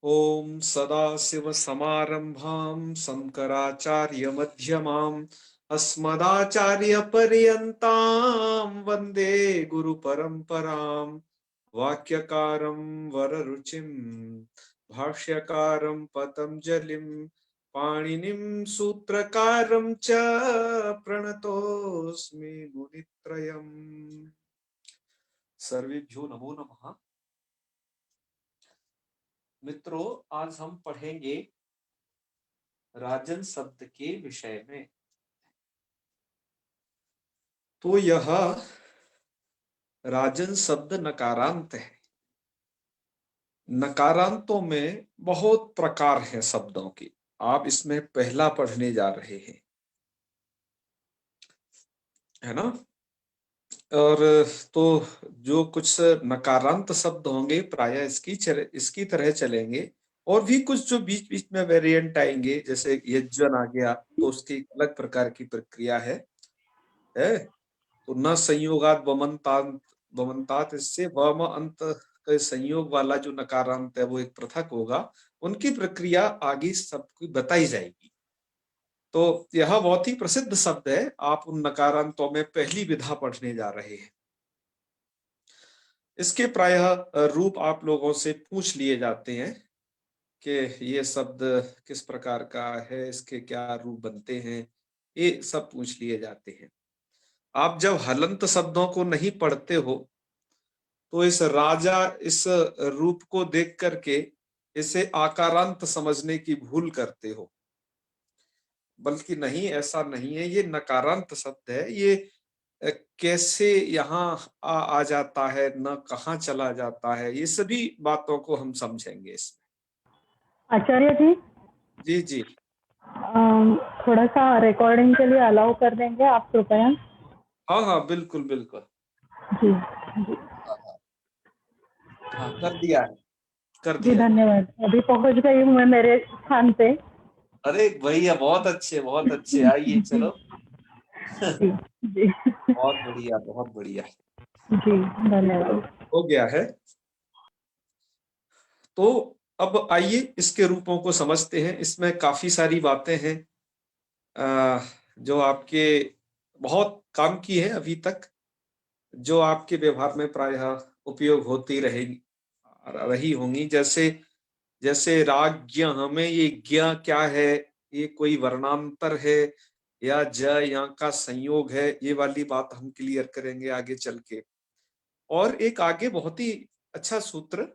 ओम सदाशिवसमारंभां शंकराचार्यमध्यमाम् अस्मदाचार्यपर्यन्तां वन्दे गुरुपरम्पराम्। वाक्यकारं वररुचिं भाष्यकारं पतञ्जलिं पाणिनिं सूत्रकारं च प्रणतोऽस्मि मुनित्रयम्। सर्वेभ्यो नमो नमः। मित्रों, आज हम पढ़ेंगे राजन शब्द के विषय में। तो यह राजन शब्द नकारांत है। नकारांतों में बहुत प्रकार है शब्दों के। आप इसमें पहला पढ़ने जा रहे हैं, है ना। और तो जो कुछ नकारांत शब्द होंगे प्रायः इसकी तरह चलेंगे। और भी कुछ जो बीच बीच में वेरिएंट आएंगे, जैसे यज्वन आ गया तो उसकी एक अलग प्रकार की प्रक्रिया है। तो न संयोगात वमनतांत वमनतात, इससे वम अंत के संयोग वाला जो नकारांत है वो एक पृथक होगा। उनकी प्रक्रिया आगे सबको बताई जाएगी। तो यह बहुत ही प्रसिद्ध शब्द है। आप उन नकारांतों में पहली विधा पढ़ने जा रहे हैं। इसके प्रायः रूप आप लोगों से पूछ लिए जाते हैं कि ये शब्द किस प्रकार का है, इसके क्या रूप बनते हैं, ये सब पूछ लिए जाते हैं। आप जब हलंत शब्दों को नहीं पढ़ते हो तो इस रूप को देख करके इसे आकारांत समझने की भूल करते हो। बल्कि नहीं, ऐसा नहीं है। ये नकारांत शब्द है। ये कैसे यहाँ आ जाता है, न कहाँ चला जाता है, ये सभी बातों को हम समझेंगे इसमें। आचार्य जी, जी जी, थोड़ा सा रिकॉर्डिंग के लिए अलाउ कर देंगे आप कृपया? हाँ हाँ, बिल्कुल बिल्कुल। जी जी हाँ, कर दिया है, कर जी, दिया। धन्यवाद। अभी पहुंच गई हूँ मैं मेरे स्थान पे। अरे भैया, बहुत अच्छे बहुत अच्छे, आइए जी चलो। जी जी बहुत बढ़िया बहुत बढ़िया। जी, धन्यवाद। हो गया है। तो अब आइए इसके रूपों को समझते हैं। इसमें काफी सारी बातें हैं जो आपके बहुत काम की है अभी तक, जो आपके व्यवहार में प्रायः उपयोग होती रहेगी, रही होंगी। जैसे जैसे राज्ञ, हमें ये ज्ञ क्या है, ये कोई वर्णांतर है या ज यहाँ का संयोग है, ये वाली बात हम क्लियर करेंगे आगे चल के। और एक आगे बहुत ही अच्छा सूत्र,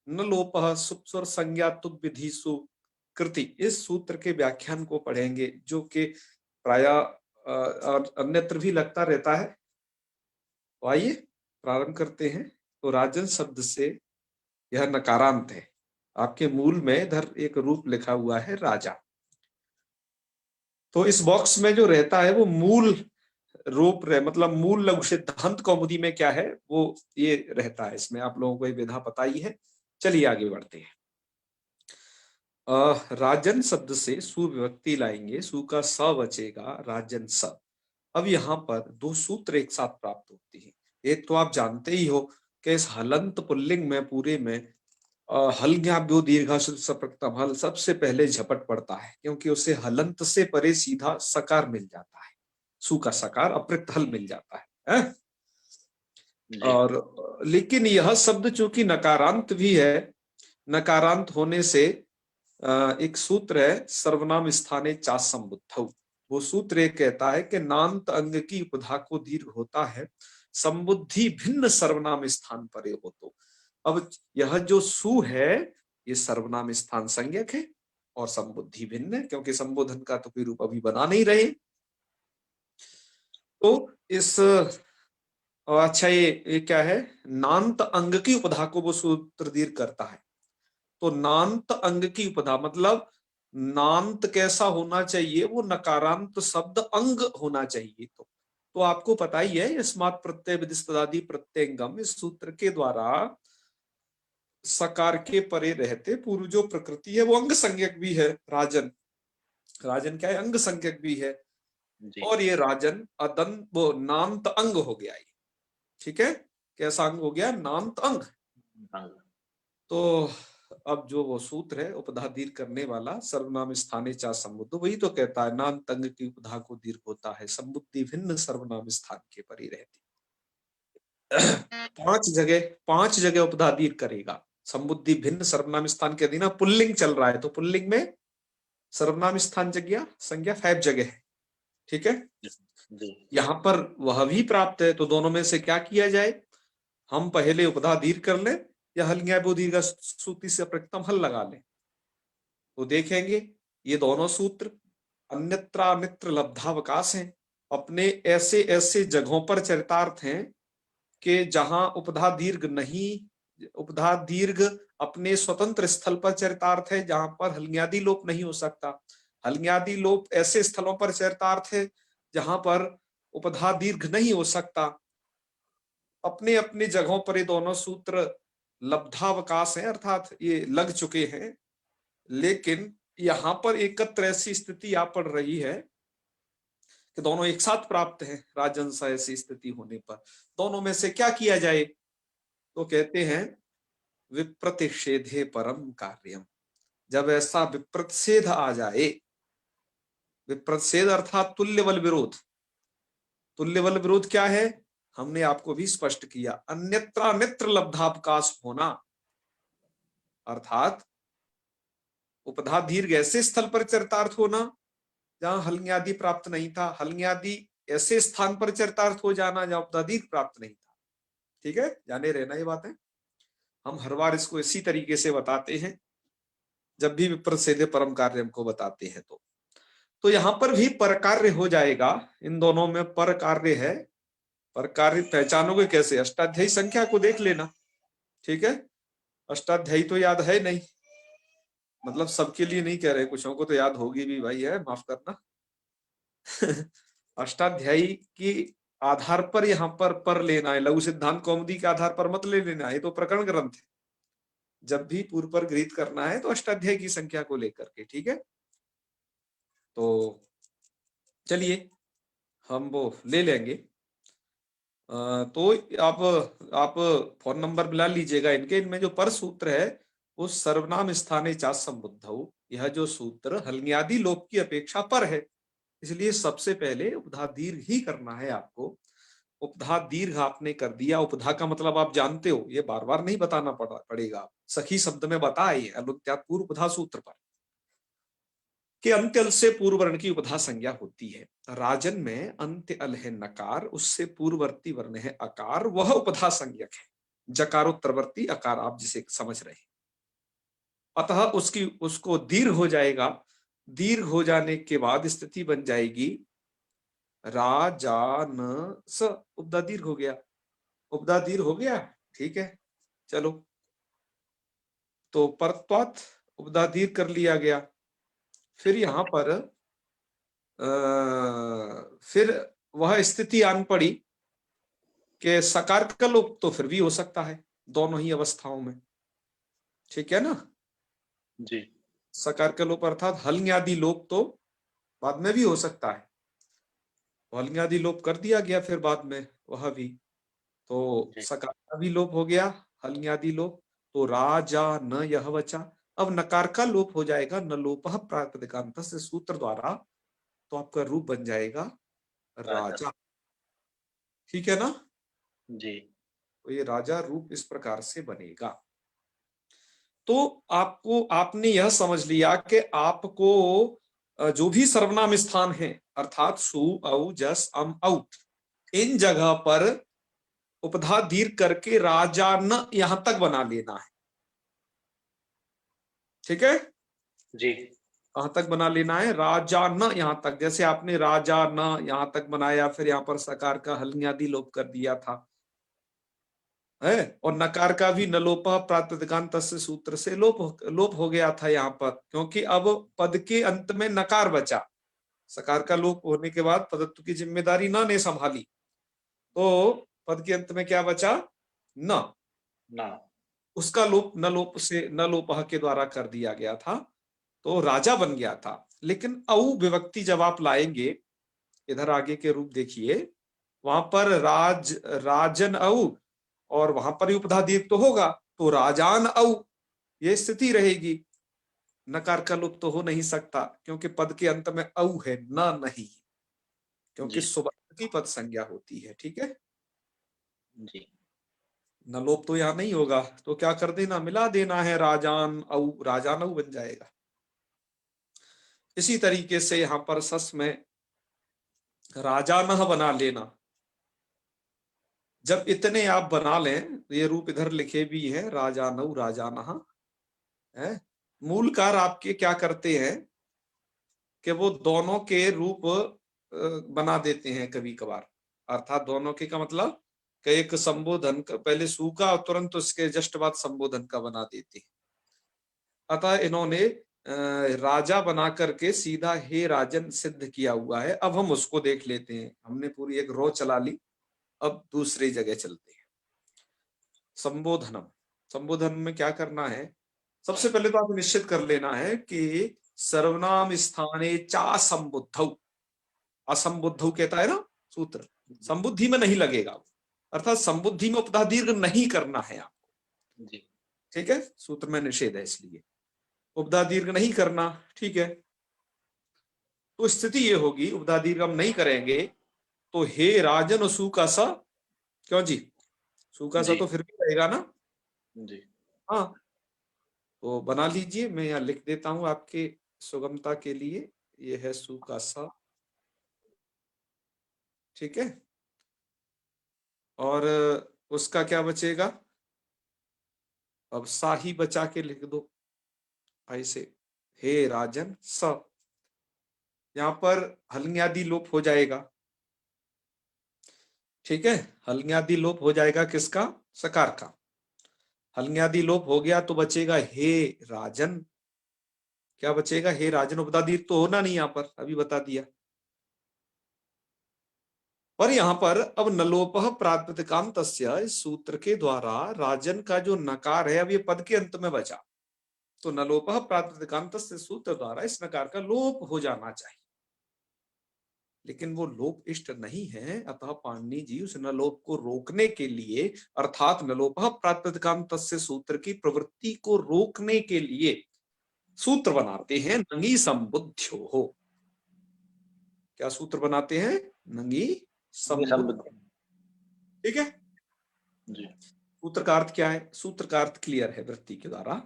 न लोपः सुप्स्वर संज्ञा तुक विधिषु कृति, इस सूत्र के व्याख्यान को पढ़ेंगे, जो कि प्रायः और अन्यत्र भी लगता रहता है। तो आइए प्रारंभ करते हैं। तो राजन शब्द से यह नकारांत है। आपके मूल में इधर एक रूप लिखा हुआ है राजा। तो इस बॉक्स में जो रहता है वो मूल रूप रहे, मतलब मूल लघु सिद्धांत कौमुदी में क्या है वो ये रहता है। इसमें आप लोगों को ये विधा पता ही है। चलिए आगे बढ़ते हैं। राजन शब्द से सु विभक्ति लाएंगे, सु का स बचेगा, राजन स। अब यहाँ पर दो सूत्र एक साथ प्राप्त होते हैं। एक तो आप जानते ही हो कि इस हलंत पुल्लिंग में पूरे में हल्ज्ञाभ्यो दीर्घासु सप्रक्तम हल सबसे पहले झपट पड़ता है, क्योंकि उसे हलंत से परे सीधा सकार मिल जाता है। सु का सकार अप्रक्त हल मिल जाता है? और लेकिन यह शब्द चूंकि नकारांत भी है, नकारांत होने से एक सूत्र है सर्वनाम स्थाने चास संबुद्धौ। वो सूत्र ये कहता है कि नान्त अंग की उपधा को दीर्घ होता है, संबुद्धि भिन्न सर्वनाम स्थान परे हो। तो अब यह जो सु है ये सर्वनाम स्थान संज्ञक है और संबुद्धि भिन्न है, क्योंकि संबोधन का तो कोई रूप अभी बना नहीं रहे। तो इस अच्छा, ये क्या है, नान्त अंग की उपधा को वो सूत्र दीर्घ करता है। तो नान्त अंग की उपधा मतलब नान्त कैसा होना चाहिए, वो नकारांत शब्द अंग होना चाहिए। तो आपको पता ही है, यस्मात् प्रत्यय विधिस्तदादि प्रत्यंगम, इस सूत्र के द्वारा सकार के परे रहते पूर्व जो प्रकृति है वो अंग संज्ञक भी है। राजन, राजन क्या है, अंग संज्ञक भी है। और ये राजन अदंत वो नान्त अंग हो गया। ठीक है, कैसा अंग हो गया, नान्त अंग। तो अब जो वो सूत्र है उपधा दीर्घ करने वाला, सर्वनाम स्थाने चा समुद्ध, वही तो कहता है नान तंग की उपधा को दीर्घ होता है, समुद्धि भिन्न सर्वनाम स्थान के परी रहती। पांच जगह उपधा दीर्घ करेगा। समुद्धि भिन्न सर्वनाम स्थान के अधीन, पुल्लिंग चल रहा है तो पुल्लिंग में सर्वनाम स्थान जगह संज्ञा 5 जगह है, ठीक है। यहां पर वह भी प्राप्त है, तो दोनों में से क्या किया जाए, हम पहले उपधा दीर्घ कर लें या हल दीर्घ सूत्र से प्रथम हल लगा लें। तो देखेंगे ये दोनों सूत्र अन्यत्रान्यत्र लब्धावकाश हैं, अपने ऐसे ऐसे जगहों पर चरितार्थ हैं कि जहां उपधा दीर्घ नहीं, उपधा दीर्घ अपने स्वतंत्र स्थल पर चरितार्थ है जहां पर हल्न्यादि लोप नहीं हो सकता। हल्न्यादि लोप ऐसे स्थलों पर चरितार्थ है जहां पर उपधा दीर्घ नहीं हो सकता। अपने अपने जगहों पर ये दोनों सूत्र लब्धावकाश हैं, अर्थात ये लग चुके हैं। लेकिन यहां पर एकत्र ऐसी स्थिति आ पड़ रही है कि दोनों एक साथ प्राप्त है। राजंस ऐसी स्थिति होने पर दोनों में से क्या किया जाए, तो कहते हैं विप्रतिषेधे परम कार्यम। जब ऐसा विप्रतिषेध आ जाए, विप्रतिषेध अर्थात तुल्य बल विरोध। तुल्य बल विरोध क्या है, हमने आपको भी स्पष्ट किया, अन्यत्रान्यत्र लब्धावकाश होना, अर्थात उपधा दीर्घ ऐसे स्थल पर चरितार्थ होना जहां हल्न्यादि प्राप्त नहीं था, हल्न्यादि ऐसे स्थान पर चरितार्थ हो जाना जहां उपधा दीर्घ प्राप्त नहीं था। ठीक है, जाने रहना ये बात है। हम हर बार इसको इसी तरीके से बताते हैं जब भी विप्रतिषेधे परम कार्य को बताते हैं। तो यहां पर भी पर कार्य हो जाएगा, इन दोनों में पर कार्य है। पर कार्य पहचानोगे कैसे, अष्टाध्यायी संख्या को देख लेना, ठीक है। अष्टाध्यायी तो याद है नहीं, मतलब सबके लिए नहीं कह रहे, कुछों को तो याद होगी भी भाई, है माफ करना। अष्टाध्यायी की आधार पर यहाँ पर लेना है, लघु सिद्धांत कौमुदी के आधार पर मत ले लेना है, तो प्रकरण ग्रंथ है। जब भी पूर्व पर गृहीत करना है तो अष्टाध्यायी की संख्या को लेकर के, ठीक है। तो चलिए हम वो ले लेंगे। तो आप फोन नंबर मिला लीजिएगा इनके। इनमें जो पर सूत्र है वो सर्वनाम स्थाने चा संबुद्ध, यह जो सूत्र हल्न्यादि लोप की अपेक्षा पर है, इसलिए सबसे पहले उपधा दीर्घ ही करना है आपको। उपधा दीर्घ आपने कर दिया, उपधा का मतलब आप जानते हो, ये बार बार नहीं बताना पड़ेगा, सखी शब्द में बताए अलुत्यात पूर्व उपधा सूत्र पर कि अंत्य अल से पूर्व वर्ण की उपधा संज्ञा होती है। राजन में अंत्य अल है नकार, उससे पूर्ववर्ती वर्ण है अकार, वह उपधा संज्ञक है। जकारोत्तरवर्ती अकार आप जिसे समझ रहे हैं, अतः उसको दीर्घ हो जाएगा। दीर्घ हो जाने के बाद स्थिति बन जाएगी राजान स, उपधा दीर्घ हो गया। उपधा दीर्घ हो गया, ठीक है। चलो, तो परत्वात उपधा दीर्घ कर लिया गया। फिर यहां पर फिर वह स्थिति आन पड़ी कि सकार का लोप तो फिर भी हो सकता है दोनों ही अवस्थाओं में, ठीक है ना जी। सकार का लोप अर्थात हल्न्यादि लोप तो बाद में भी हो सकता है, हल्न्यादि लोप कर दिया गया फिर बाद में वह भी, तो सकार का भी लोप हो गया, हल्न्यादि लोप, तो राजा न यह बचा। अब नकार का लोप हो जाएगा, न लोप प्रातिपदिकांत से सूत्र द्वारा, तो आपका रूप बन जाएगा राजा, ठीक है ना जी। तो ये राजा रूप इस प्रकार से बनेगा। तो आपको, आपने यह समझ लिया कि आपको जो भी सर्वनाम स्थान है अर्थात सु औ जस अम औ, इन जगह पर उपधा दीर्घ करके राजा न यहां तक बना लेना है, ठीक है। जी। कहां तक बना लेना है, राजा न यहां तक। जैसे आपने राजा न यहां तक बनाया, फिर यहां पर सकार का हल्न्यादि लोप कर दिया था, है, और नकार का भी नलोपा प्रातिपदिकांत सूत्र से लोप हो गया था यहाँ पर, क्योंकि अब पद के अंत में नकार बचा। सकार का लोप होने के बाद पदत्व की जिम्मेदारी न ने संभाली, तो पद के अंत में क्या बचा, न, उसका लोप न लोप के द्वारा कर दिया गया था, तो राजा बन गया था। लेकिन औ विभक्ति जब आप लाएंगे, इधर आगे के रूप देखिए, वहां पर राजन औ, और वहां पर उपधा दीर्घ तो होगा, तो राजान औ, ये स्थिति रहेगी। नकार का लोप तो हो नहीं सकता क्योंकि पद के अंत में औ है, न नहीं, क्योंकि जी सुबंत की पद संज्ञा होती है। ठीक है, जी न लोप तो यहां नहीं होगा, तो क्या कर देना, मिला देना है, राजान औ, राजान औ बन जाएगा। इसी तरीके से यहां पर सस में राजानह बना लेना। जब इतने आप बना लें, ये रूप इधर लिखे भी हैं, राजानऊ राजानह है। मूलकार आपके क्या करते हैं कि वो दोनों के रूप बना देते हैं कभी कभार, अर्थात दोनों के का मतलब कि एक संबोधन का पहले सु का और तुरंत उसके जस्ट बाद संबोधन का बना देते हैं। अतः इन्होंने राजा बना करके सीधा हे राजन सिद्ध किया हुआ है। अब हम उसको देख लेते हैं, हमने पूरी एक रो चला ली, अब दूसरी जगह चलते हैं। संबोधनम, संबोधन में क्या करना है, सबसे पहले तो आपको निश्चित कर लेना है कि सर्वनाम स्थाने चा संबुद्धौ, असंबुद्धौ कहता है ना सूत्र, संबुद्धि में नहीं लगेगा, अर्थात संबुद्धि में उपधा दीर्घ नहीं करना है आपको। जी ठीक है, सूत्र में निषेध है इसलिए उपधा दीर्घ नहीं करना। ठीक है, तो स्थिति ये होगी, उपधा दीर्घ हम नहीं करेंगे तो हे राजन सु का सा, क्यों जी, सु का सा जी तो फिर भी रहेगा ना। जी हाँ, तो बना लीजिए, मैं यहाँ लिख देता हूं आपके सुगमता के लिए, ये है सु का सा। ठीक है, और उसका क्या बचेगा, अब सा ही बचा के लिख दो ऐसे, हे राजन स, यहां पर हल्न्यादि लोप हो जाएगा। ठीक है, हल्न्यादि लोप हो जाएगा किसका, सकार का। हल्न्यादि लोप हो गया तो बचेगा हे राजन, क्या बचेगा, हे राजन, उपदादीर्घ तो होना नहीं, यहां पर अभी बता दिया। और यहां पर अब नलोपह प्रातिपदिकांत इस सूत्र के द्वारा राजन का जो नकार है अब ये पद के अंत में बचा, तो नलोपह प्रातिपदिकांत सूत्र द्वारा इस नकार का लोप हो जाना चाहिए, लेकिन वो लोप इष्ट नहीं है। अतः पाणिनि जी उस नलोप को रोकने के लिए, अर्थात नलोपह प्रातिपदिकांत सूत्र की प्रवृत्ति को रोकने के लिए सूत्र बनाते हैं नंगी संबुद्ध्यो हो। क्या सूत्र बनाते हैं, नंगी ये संबुद्ध। संबुद्धि। ठीक है, जी सूत्र का अर्थ क्या है, सूत्र का अर्थ क्लियर है वृत्ति के द्वारा,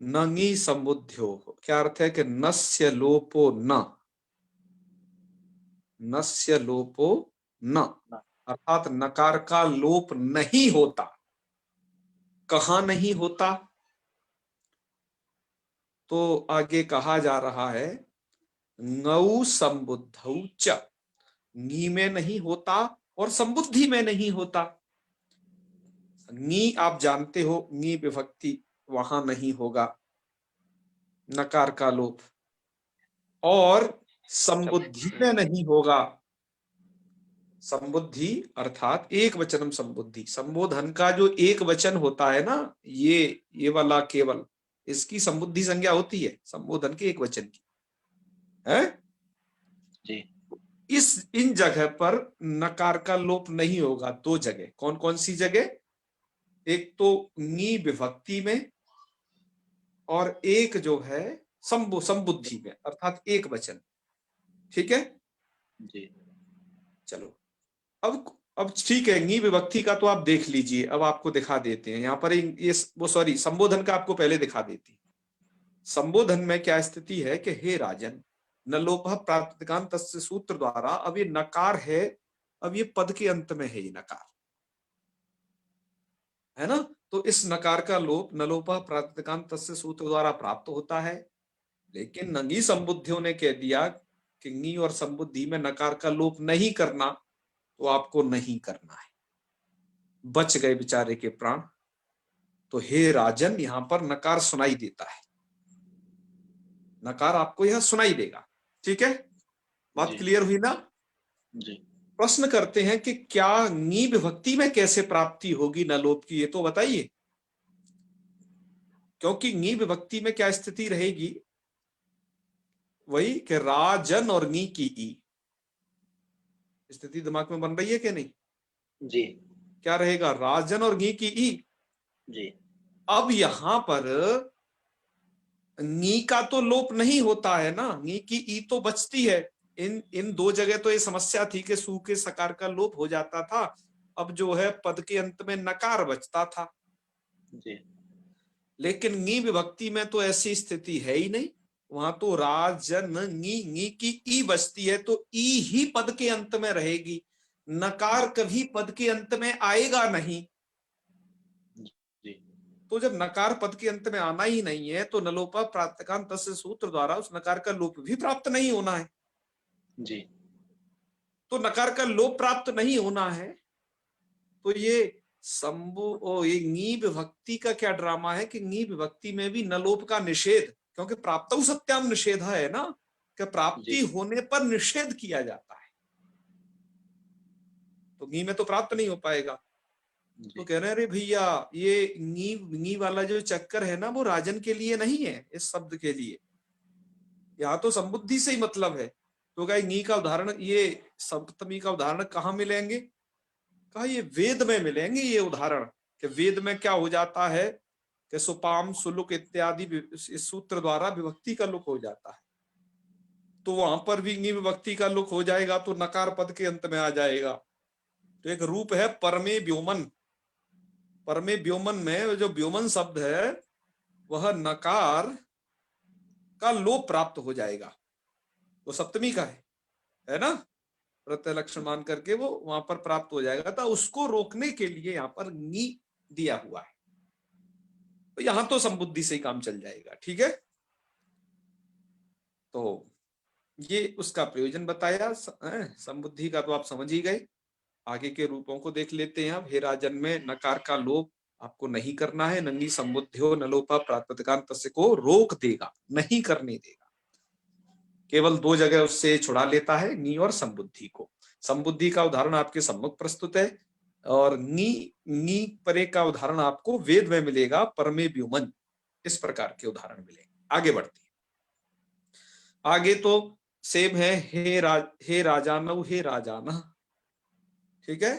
नंगी संबुद्ध्यो, क्या अर्थ है कि नस्य लोपो न, नस्य लोपो न, ना अर्थात नकार का लोप नहीं होता। कहां नहीं होता, तो आगे कहा जा रहा है ngौ संबुद्धौ च, नी में नहीं होता और संबुद्धि में नहीं होता। नी आप जानते हो, नी विभक्ति वहां नहीं होगा नकार का लोप, और संबुद्धि में नहीं होगा। संबुद्धि अर्थात एक वचनम संबुद्धि, संबोधन का जो एक वचन होता है ना, ये वाला केवल, इसकी संबुद्धि संज्ञा होती है संबोधन के एक वचन की है। जी इस इन जगह पर नकार का लोप नहीं होगा। दो जगह, कौन कौन सी जगह, एक तो नी विभक्ति में, और एक जो है संबुद्धि में, अर्थात एक वचन। ठीक है, जी चलो अब ठीक है, नी विभक्ति का तो आप देख लीजिए, अब आपको दिखा देते हैं यहां पर ये वो सॉरी संबोधन का आपको पहले दिखा देती है। संबोधन में क्या स्थिति है कि हे राजन, नलोपः प्रातिपदिकांत सूत्र द्वारा अब ये नकार है, अब ये पद के अंत में है ये नकार, है ना, तो इस नकार का लोप नलोपः प्रातिपदिकांत सूत्र द्वारा प्राप्त होता है। लेकिन नंगी संबुद्धियों ने कह दिया कि नी और संबुद्धि में नकार का लोप नहीं करना, तो आपको नहीं करना है, बच गए बेचारे के प्राण। तो हे राजन, यहां पर नकार सुनाई देता है, नकार आपको यह सुनाई देगा। ठीक है, बात जी क्लियर हुई ना। जी प्रश्न करते हैं कि क्या नी विभक्ति में कैसे प्राप्ति होगी न लोप की, ये तो बताइए, क्योंकि नी विभक्ति में क्या स्थिति रहेगी, वही कि राजन और नी की ई स्थिति दिमाग में बन रही है कि नहीं, जी क्या रहेगा, राजन और नी की ई, जी अब यहां पर नी का तो लोप नहीं होता है ना, नी की ई तो बचती है। इन दो जगह तो ये समस्या थी कि सू के सकार का लोप हो जाता था, अब जो है पद के अंत में नकार बचता था। जी लेकिन नी विभक्ति में तो ऐसी स्थिति है ही नहीं, वहां तो राजन नी की ई बचती है, तो ई ही पद के अंत में रहेगी, नकार कभी पद के अंत में आएगा नहीं। जी तो जब नकार पद के अंत में आना ही नहीं है, तो नलोपा प्राप्तकांत तस्य सूत्र द्वारा उस नकार का लोप भी प्राप्त नहीं होना है। जी तो नकार का लोप प्राप्त नहीं होना है, तो ये ये नी विभक्ति का क्या ड्रामा है कि नी विभक्ति में भी नलोप का निषेध, क्योंकि प्राप्तौ सत्याम निषेध है ना, कि प्राप्ति जी होने पर निषेध किया जाता है, तो नी में तो प्राप्त नहीं हो पाएगा। तो जी कह रहे हैं अरे भैया, ये नी वाला जो चक्कर है ना, वो राजन के लिए नहीं है, इस शब्द के लिए, यहाँ तो संबुद्धि से ही मतलब है। तो कहा नी का उदाहरण, ये सप्तमी का उदाहरण कहाँ मिलेंगे? कहा ये वेद में मिलेंगे ये उदाहरण, कि वेद में क्या हो जाता है कि सुपाम सुलुक इत्यादि इस सूत्र द्वारा विभक्ति का लुक हो जाता है, तो वहां पर भी नी विभक्ति का लुक हो जाएगा, तो नकार पद के अंत में आ जाएगा। तो एक रूप है परमे व्योमन, परमे व्योमन में जो व्योमन शब्द है वह नकार का लोप प्राप्त हो जाएगा, वो सप्तमी का है ना, प्रत्यय लक्षण मान करके वो वहां पर प्राप्त हो जाएगा, तो उसको रोकने के लिए यहाँ पर नी दिया हुआ है। तो यहां तो संबुद्धि से ही काम चल जाएगा, ठीक है। तो ये उसका प्रयोजन बताया, संबुद्धि का तो आप समझ ही गए। आगे के रूपों को देख लेते हैं। अब हे राजन में नकार का लोप आपको नहीं करना है, नंगी संबुद्धियो नलोपा प्रातिपदिकांत को रोक देगा, नहीं करने देगा, केवल दो जगह उससे छुड़ा लेता है, नी और संबुद्धि को। संबुद्धि का उदाहरण आपके सम्मुख प्रस्तुत है, और नी परे का उदाहरण आपको वेद में मिलेगा, परमे व्योमन, इस प्रकार के उदाहरण मिलेंगे। आगे बढ़ते हैं। आगे तो सेम है, हे राजानव हे राजाना, ठीक है।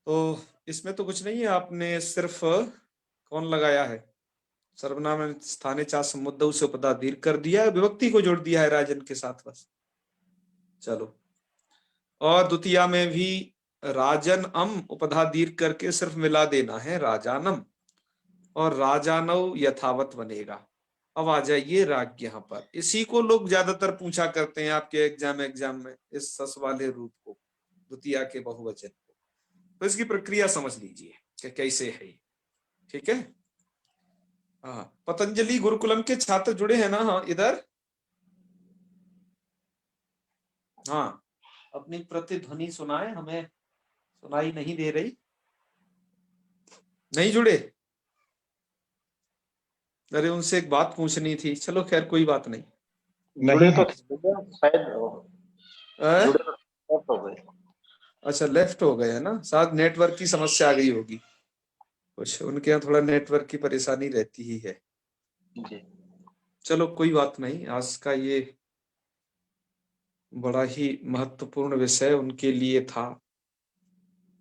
तो इसमें तो कुछ नहीं है, आपने सिर्फ कौन लगाया है, सर्वनाम स्थाने चा समुद्र से उपदा दीर्घ कर दिया, विभक्ति को जोड़ दिया है राजन के साथ, बस। चलो, और द्वितीया में भी राजन उपधा दीर्घ करके सिर्फ मिला देना है राजानम, और राजानव यथावत बनेगा। अब आ जाइए राग यहाँ पर, इसी को लोग ज्यादातर पूछा करते हैं आपके एग्जाम में, इस सस वाले रूप को, द्वितीया के बहुवचन को। तो इसकी प्रक्रिया समझ लीजिए कि कैसे है ये, ठीक है। हाँ, पतंजलि गुरुकुलम के छात्र जुड़े हैं ना? हाँ, इधर, हाँ, अपनी प्रतिध्वनि सुनाए, हमें सुनाई नहीं दे रही। नहीं जुड़े? अरे उनसे एक बात पूछनी थी, चलो खैर कोई बात नहीं। जुड़े तो शायद अ? जुड़े तो हो गए। अच्छा, लेफ्ट हो गए है ना, शायद नेटवर्क की समस्या आ गई होगी, कुछ उनके यहाँ थोड़ा नेटवर्क की परेशानी रहती ही है। जी चलो कोई बात नहीं, आज का ये बड़ा ही महत्वपूर्ण विषय उनके लिए था,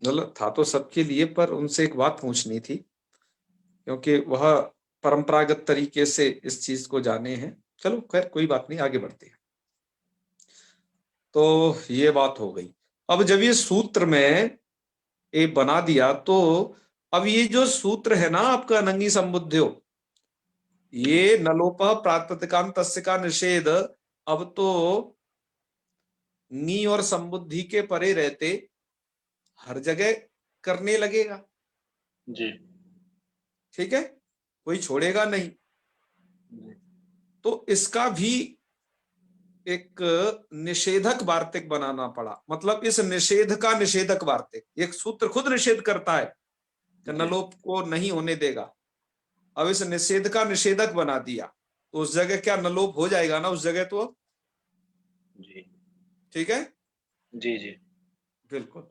मतलब था तो सबके लिए, पर उनसे एक बात पूछनी थी, क्योंकि वह परंपरागत तरीके से इस चीज को जाने हैं। चलो खैर कोई बात नहीं, आगे बढ़ते हैं। तो ये बात हो गई। अब जब ये सूत्र में ये बना दिया, तो अब ये जो सूत्र है ना आपका नंगी संबुद्ध्यो, ये नलोपः प्रातिपदिकांत तस्य का निषेध अब तो नी और संबुद्धि के परे रहते हर जगह करने लगेगा, जी ठीक है, कोई छोड़ेगा नहीं। तो इसका भी एक निषेधक वार्तिक बनाना पड़ा, मतलब इस निषेध का निषेधक वार्तिक, एक सूत्र खुद निषेध करता है कि नलोप को नहीं होने देगा, अब इस निषेध का निषेधक बना दिया, तो उस जगह क्या नलोप हो जाएगा ना, उस जगह तो, जी ठीक है, जी जी बिल्कुल।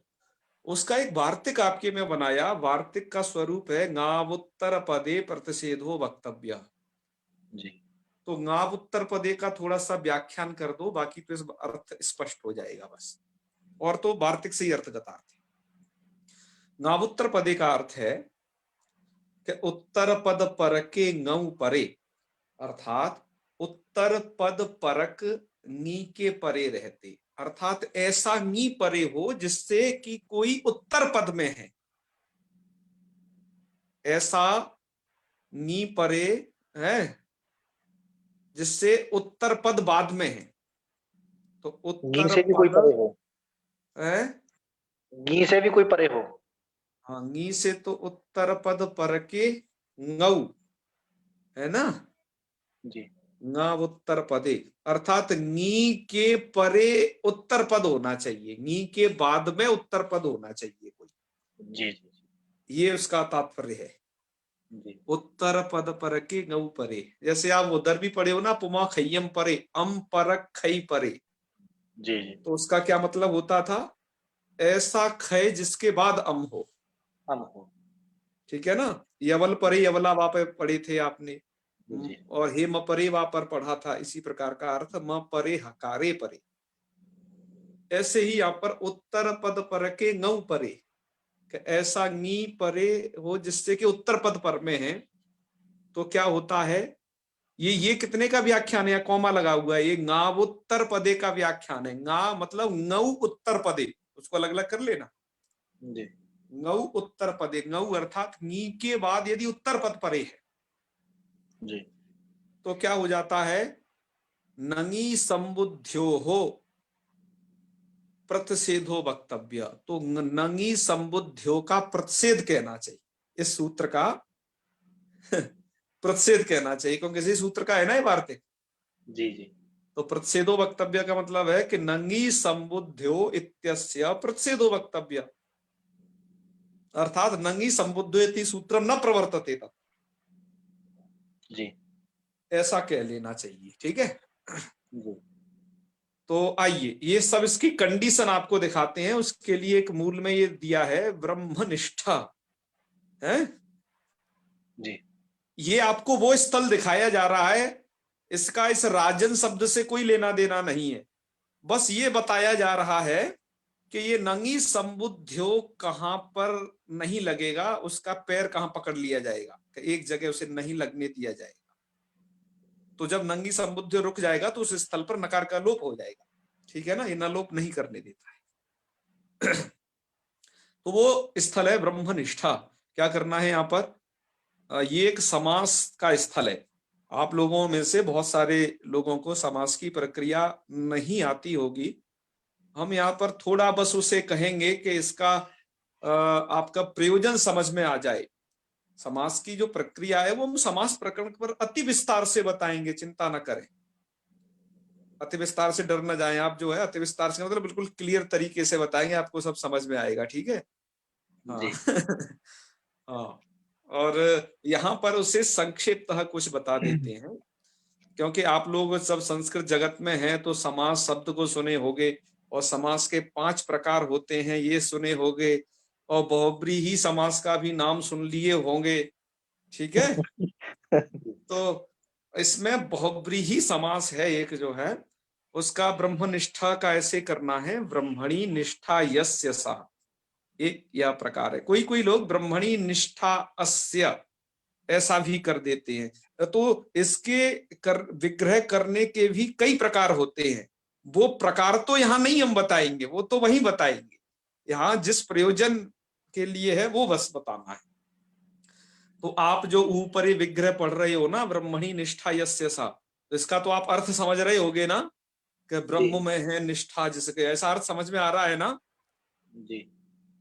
उसका एक वार्तिक आपके में बनाया, वार्तिक का स्वरूप है गावुत्तर पदे प्रतिषेधो वक्तव्य। जी तो गावुत्तर पदे का थोड़ा सा व्याख्यान कर दो, बाकी तो इस अर्थ स्पष्ट हो जाएगा बस, और तो वार्तिक से ही अर्थगत अर्थ है। गावुत्तर पदे का अर्थ है कि उत्तर पद परके ngau परे, अर्थात उत्तर पद परक नी के परे रहते, अर्थात ऐसा नी परे हो जिससे कि कोई उत्तर पद में है, ऐसा नी परे है जिससे उत्तर पद बाद में है। तो गी उत्तर से भी कोई पद परे हो, है, गी से भी कोई परे हो। हाँ नी से तो उत्तर पद पर के ngau है ना, जी nga उत्तर पदे, अर्थात नी के परे उत्तर पद होना चाहिए, नी के बाद में उत्तर पद होना चाहिए कोई, जी जी ये उसका तात्पर्य है। जी उत्तर पद पर के ngau परे, जैसे आप उधर भी पढ़े हो ना, पुमा खय्यम परे अम परक खई परे, जी जी। तो उसका क्या मतलब होता था, ऐसा खय जिसके बाद अम हो, हम हो। ठीक है ना। यवल परे यवला वा पे पढ़े थे आपने, जी और हे म परे वा पर पढ़ा था, इसी प्रकार का अर्थ म परे हकारे परे। ऐसे ही यहाँ पर उत्तर पद पर के ngau परे, कि ऐसा नी परे हो जिससे कि उत्तर पद पर में है, तो क्या होता है, ये कितने का व्याख्यान है, या कौमा लगा हुआ है, ये ngau उत्तर पदे का व्याख्यान है। nga मतलब ngau उत्तर पदे, उसको अलग अलग कर लेना। जी ngau उत्तर पदे, ngau अर्थात नी के बाद यदि उत्तर पद परे है जी तो क्या हो जाता है, नंगी संबुद्ध्यो हो प्रतिषेधो वक्तव्य, तो नंगी संबुद्ध्यो का प्रतिषेध कहना चाहिए, इस सूत्र का प्रतिषेध कहना चाहिए, क्योंकि इसी सूत्र का है ना ये वार्तिक। जी जी तो प्रतिषेधो वक्तव्य का मतलब है कि नंगी संबुद्ध्यो इत्यस्य प्रतिषेधो वक्तव्य, अर्थात नंगी संबुद्धो इति सूत्रम न प्रवर्तते तत्, जी ऐसा कह लेना चाहिए, ठीक है। जी तो आइए ये सब इसकी कंडीशन आपको दिखाते हैं, उसके लिए एक मूल में ये दिया है ब्रह्मनिष्ठा है। जी ये आपको वो स्थल दिखाया जा रहा है, इसका इस राजन शब्द से कोई लेना देना नहीं है, बस ये बताया जा रहा है कि ये नंगी संबुद्ध्यो कहां पर नहीं लगेगा, उसका पैर कहां पकड़ लिया जाएगा, एक जगह उसे नहीं लगने दिया जाएगा। तो जब नंगी संबुद्ध्यो रुक जाएगा तो उस स्थल पर नकार का लोप हो जाएगा, ठीक है ना, ये नलोप नहीं करने देता है। तो वो स्थल है ब्रह्मनिष्ठा। क्या करना है यहाँ पर, ये एक समास का स्थल है। आप लोगों में से बहुत सारे लोगों को समास की प्रक्रिया नहीं आती होगी, हम यहाँ पर थोड़ा बस उसे कहेंगे कि इसका आपका प्रयोजन समझ में आ जाए। समास की जो प्रक्रिया है वो हम समास प्रकरण पर अति विस्तार से बताएंगे, चिंता न करें, अति विस्तार से डर न जाएं आप, जो है अति विस्तार से मतलब बिल्कुल क्लियर तरीके से बताएंगे, आपको सब समझ में आएगा, ठीक है। हाँ जी हाँ, और यहाँ पर उसे संक्षिप्तः कुछ बता देते हैं, क्योंकि आप लोग सब संस्कृत जगत में हैं तो समास शब्द को सुने होंगे, और समास के 5 प्रकार होते हैं ये सुने होंगे, और बहुब्रीहि समास का भी नाम सुन लिए होंगे, ठीक है। तो इसमें बहुब्रीहि समास है एक जो है, उसका ब्रह्मनिष्ठा का ऐसे करना है, ब्रह्मणी निष्ठा यस्य सा, एक यह प्रकार है। कोई कोई लोग ब्रह्मणी निष्ठा अस्य ऐसा भी कर देते हैं, तो इसके विग्रह करने के भी कई प्रकार होते हैं, वो प्रकार तो यहाँ नहीं हम बताएंगे, वो तो वहीं बताएंगे, यहाँ जिस प्रयोजन के लिए है वो बस बताना है। तो आप जो ऊपरी विग्रह पढ़ रहे हो ना, ब्रह्मणी निष्ठा यस्य सा, तो इसका तो आप अर्थ समझ रहे होगे ना, कि जी ब्रह्म में है निष्ठा जिसके, ऐसा अर्थ समझ में आ रहा है ना। जी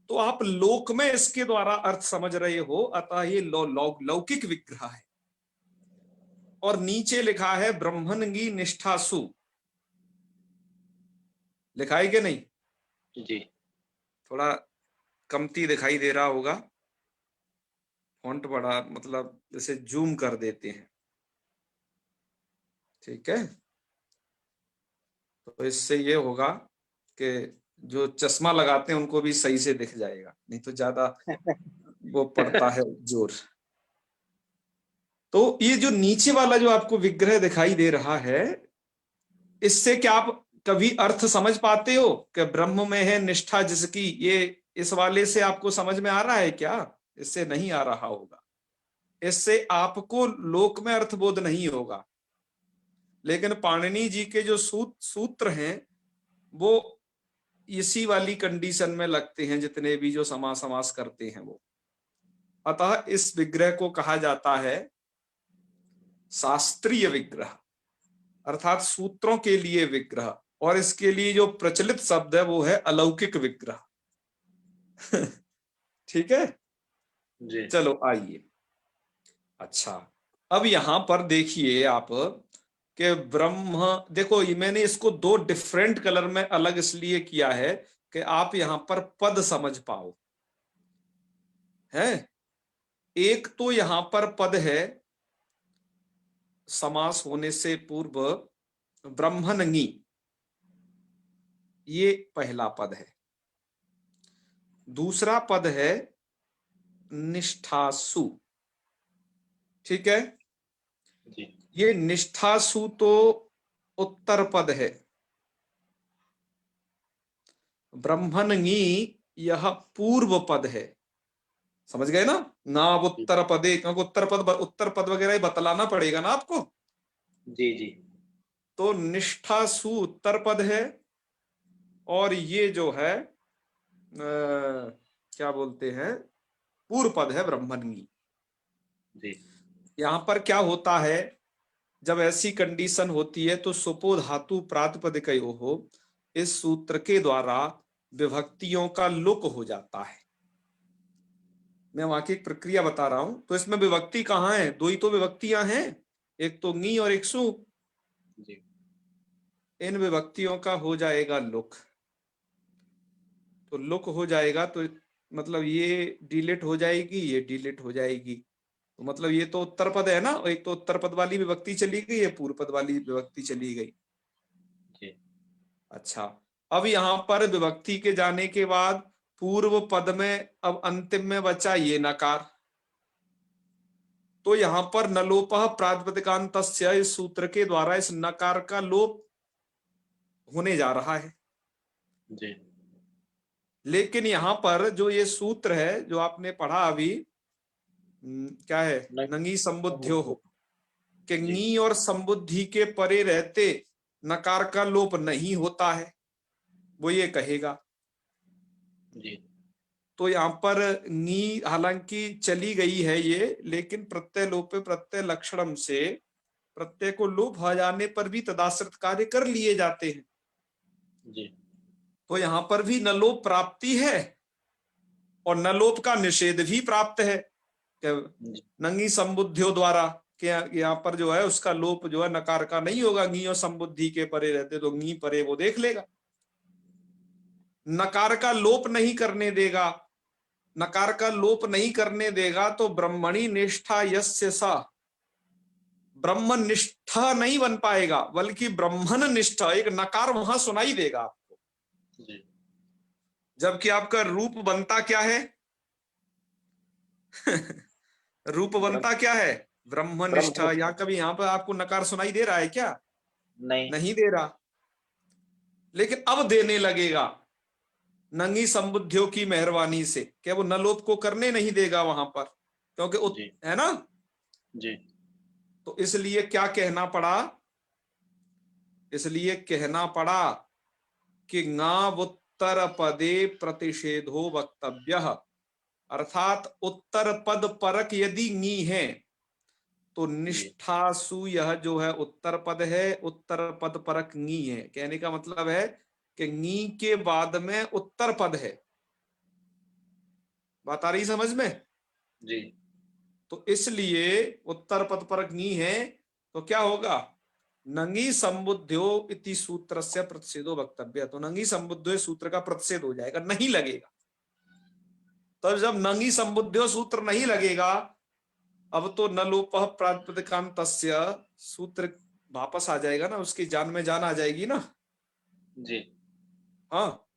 तो आप लोक में इसके द्वारा अर्थ समझ रहे हो, अतः ये लौकिक विग्रह है। और नीचे लिखा है ब्रह्मणगी निष्ठासु, लिखा है कि नहीं, जी थोड़ा कमती दिखाई दे रहा होगा, फॉन्ट बड़ा, मतलब जैसे जूम कर देते हैं, ठीक है। तो इससे ये होगा कि जो चश्मा लगाते हैं उनको भी सही से दिख जाएगा, नहीं तो ज्यादा वो पड़ता है जोर। तो ये जो नीचे वाला जो आपको विग्रह दिखाई दे रहा है, इससे क्या आप कभी अर्थ समझ पाते हो कि ब्रह्म में है निष्ठा जिसकी, ये इस वाले से आपको समझ में आ रहा है क्या, इससे नहीं आ रहा होगा। इससे आपको लोक में अर्थबोध नहीं होगा, लेकिन पाणिनि जी के जो सूत्र हैं वो इसी वाली कंडीशन में लगते हैं, जितने भी जो समास करते हैं वो। अतः इस विग्रह को कहा जाता है शास्त्रीय विग्रह, अर्थात सूत्रों के लिए विग्रह, और इसके लिए जो प्रचलित शब्द है वो है अलौकिक विग्रह। ठीक है, जी चलो आइए। अच्छा, अब यहां पर देखिए आप कि ब्रह्म, देखो ये मैंने इसको दो डिफरेंट कलर में अलग इसलिए किया है कि आप यहां पर पद समझ पाओ। है, एक तो यहां पर पद है समास होने से पूर्व ब्रह्मणंगी, ये पहला पद है। दूसरा पद है निष्ठासु। ठीक है, जी ये निष्ठासु तो उत्तर पद है, ब्रह्मणंगी यह पूर्व पद है। समझ गए ना, ना उत्तर पदे, क्योंकि उत्तर पद वगैरह ही बतलाना पड़ेगा ना आपको। जी जी तो निष्ठासु उत्तर पद है, और ये जो है क्या बोलते हैं, पूर्व पद है ब्रह्मणंगी। जी यहां पर क्या होता है, जब ऐसी कंडीशन होती है तो सुपो धातु प्रातिपदिकयो हो, इस सूत्र के द्वारा विभक्तियों का लुक हो जाता है। मैं वहां की एक प्रक्रिया बता रहा हूं। तो इसमें विभक्ति कहाँ है, दो ही तो विभक्तियां हैं, एक तो नी और एक सु। जी इन विभक्तियों का हो जाएगा लुक। तो लुक हो जाएगा तो मतलब ये डिलीट हो जाएगी, ये डिलीट हो जाएगी। तो मतलब ये तो उत्तर पद है ना, और एक तो उत्तर पद वाली विभक्ति चली गई, ये पूर्व पद वाली विभक्ति चली गई। जी अच्छा, अब यहां पर विभक्ति के जाने के बाद पूर्व पद में अब अंतिम में बचा ये नकार। तो यहां पर नलोपः प्रातिपदिकान्तस्य, इस सूत्र के द्वारा इस नकार का लोप होने जा रहा है। जी लेकिन यहां पर जो ये सूत्र है जो आपने पढ़ा अभी, क्या है, नंगी संबुद्ध्यो हो, कि जी नी और संबुद्धि के परे रहते नकार का लोप नहीं होता है, वो ये कहेगा। जी तो यहाँ पर नी हालांकि चली गई है ये, लेकिन प्रत्यय लोपे प्रत्यय लक्षणम से प्रत्यय को लोप हो जाने पर भी तदाश्रित कार्य कर लिए जाते हैं। जी तो यहां पर भी नलोप प्राप्ति है और नलोप का निषेध भी प्राप्त है, कि नंगी संबुद्धियों द्वारा, कि यहाँ पर जो है उसका लोप जो है नकार का नहीं होगा, नी और संबुद्धि के परे रहते, तो नी परे वो देख लेगा, नकार का लोप नहीं करने देगा। नकार का लोप नहीं करने देगा तो ब्रह्मणी निष्ठा यस्य सा, ब्रह्म निष्ठा नहीं बन पाएगा, बल्कि ब्रह्मन निष्ठा, एक नकार वहां सुनाई देगा आपको। जी जबकि आपका रूप बनता क्या है? रूप बनता क्या है? ब्रह्मनिष्ठा। ब्रह्मनिष्ठ यहाँ कभी यहाँ पर आपको नकार सुनाई दे रहा है क्या? नहीं नहीं दे रहा, लेकिन अब देने लगेगा नंगी संबुद्धियों की मेहरबानी से, क्या वो नलोप को करने नहीं देगा वहां पर, क्योंकि जी है ना। जी तो इसलिए क्या कहना पड़ा, इसलिए कहना पड़ा कि उत्तर पदे प्रतिषेधो वक्तव्य, अर्थात उत्तर पद परक यदि नी है तो जी निष्ठासु यह जो है उत्तर पद है, उत्तर पद परक नी है। कहने का मतलब है कि नी के बाद में उत्तर पद है। बात आ रही समझ में? जी तो इसलिए उत्तर पद परक नी है, तो क्या होगा, नंगी संबुद्ध्यो इति सूत्र से प्रतिषेधो वक्तव्य, तो नंगी संबुद्ध्यो सूत्र का प्रतिषेध हो जाएगा, नहीं लगेगा। तो जब नंगी संबुद्ध्यो सूत्र नहीं लगेगा, अब तो न लोप प्रातिपदिकान्तस्य सूत्र वापस आ जाएगा ना, उसकी जान में जान आ जाएगी ना। जी हाँ,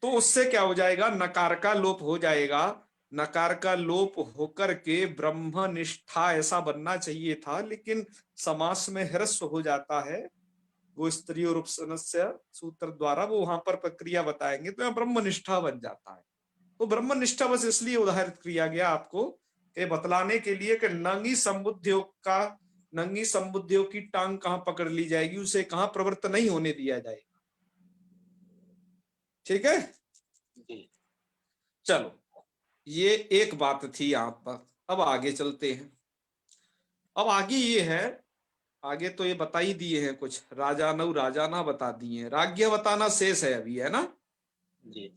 तो उससे क्या हो जाएगा, नकार का लोप हो जाएगा। नकार का लोप होकर के ब्रह्मनिष्ठा ऐसा बनना चाहिए था, लेकिन समास में ह्रस्व हो जाता है, वो स्त्री और उपसर्गस्य सूत्र द्वारा वो वहां पर प्रक्रिया बताएंगे, तो यहाँ ब्रह्मनिष्ठा बन जाता है। तो ब्रह्मनिष्ठा बस इसलिए उदाहरित किया गया आपको के बतलाने के लिए कि नंगी संबुद्धियों की टांग कहां पकड़ ली जाएगी, उसे कहां प्रवृत्त नहीं होने दिया जाएगा। ठीक है, जी चलो ये एक बात थी यहां पर। अब आगे चलते हैं। अब आगे ये है, आगे तो ये बता ही दिए हैं कुछ, राजानऊ राजाना बता दिए हैं, राज्य बताना शेष है अभी, है ना। जी